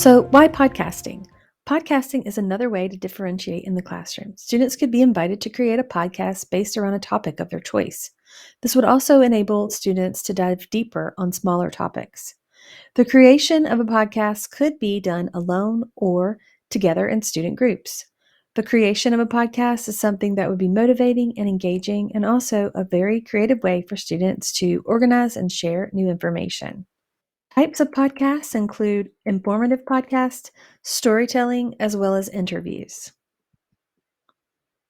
So, why podcasting? Podcasting is another way to differentiate in the classroom. Students could be invited to create a podcast based around a topic of their choice. This would also enable students to dive deeper on smaller topics. The creation of a podcast could be done alone or together in student groups. The creation of a podcast is something that would be motivating and engaging, and also a very creative way for students to organize and share new information. Types of podcasts include informative podcasts, storytelling, as well as interviews.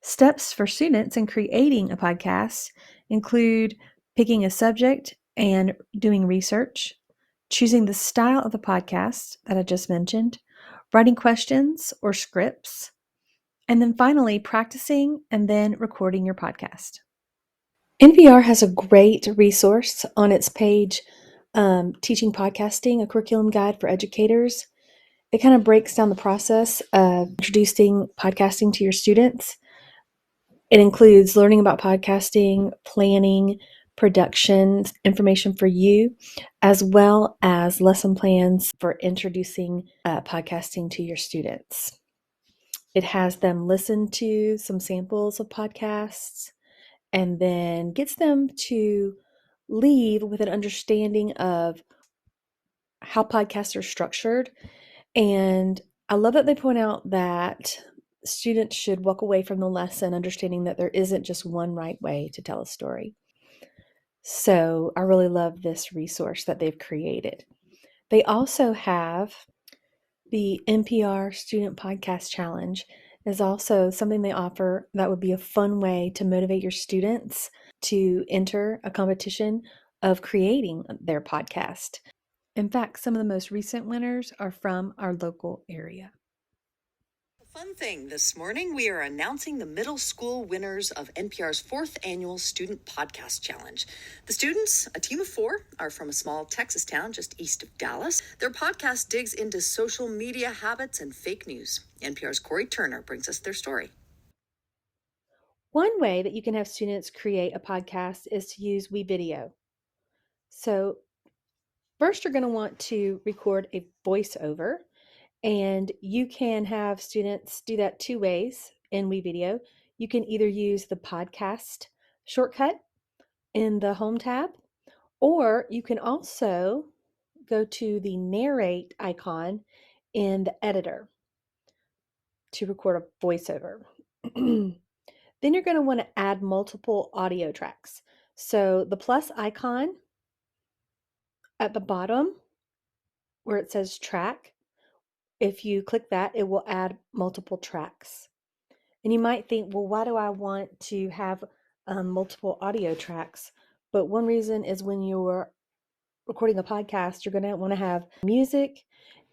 Steps for students in creating a podcast include picking a subject and doing research, choosing the style of the podcast that I just mentioned, writing questions or scripts, and then finally practicing and then recording your podcast. NPR has a great resource on its page, Teaching Podcasting, a curriculum guide for educators. It kind of breaks down the process of introducing podcasting to your students. It includes learning about podcasting, planning, production, information for you, as well as lesson plans for introducing podcasting to your students. It has them listen to some samples of podcasts and then gets them to leave with an understanding of how podcasts are structured. And I love that they point out that students should walk away from the lesson understanding that there isn't just one right way to tell a story. So I really love this resource that they've created. They also have the NPR Student Podcast Challenge is also something they offer that would be a fun way to motivate your students to enter a competition of creating their podcast. In fact, some of the most recent winners are from our local area. Fun thing this morning, we are announcing the middle school winners of NPR's 4th annual Student Podcast Challenge. The students, a team of 4, are from a small Texas town just east of Dallas. Their podcast digs into social media habits and fake news. NPR's Corey Turner brings us their story. One way that you can have students create a podcast is to use WeVideo. So first, you're going to want to record a voiceover. And you can have students do that two ways in WeVideo. You can either use the podcast shortcut in the home tab, or you can also go to the narrate icon in the editor to record a voiceover. Then you're going to want to add multiple audio tracks. So the plus icon at the bottom where it says track, if you click that, it will add multiple tracks. And you might think, well, why do I want to have multiple audio tracks? But one reason is when you're recording a podcast, you're going to want to have music,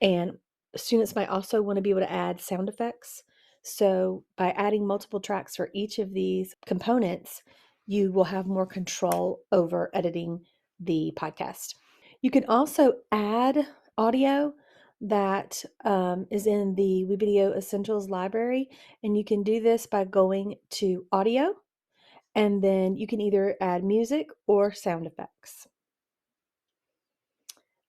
and students might also want to be able to add sound effects. So by adding multiple tracks for each of these components, you will have more control over editing the podcast. You can also add audio that is in the WeVideo Essentials library, and you can do this by going to audio, and then you can either add music or sound effects.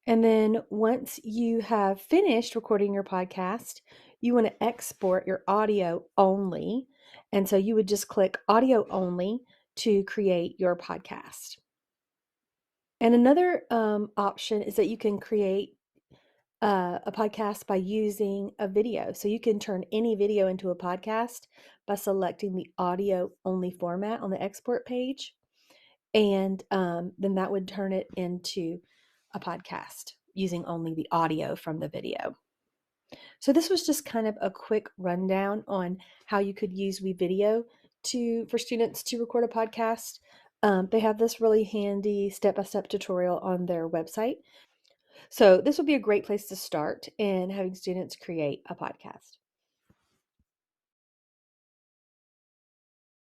And then once you have finished recording your podcast, you want to export your audio only. And so you would just click audio only to create your podcast. And another option is that you can create a podcast by using a video. So you can turn any video into a podcast by selecting the audio only format on the export page. And then that would turn it into a podcast using only the audio from the video. So this was just kind of a quick rundown on how you could use WeVideo for students to record a podcast. They have this really handy step-by-step tutorial on their website. So this would be a great place to start in having students create a podcast.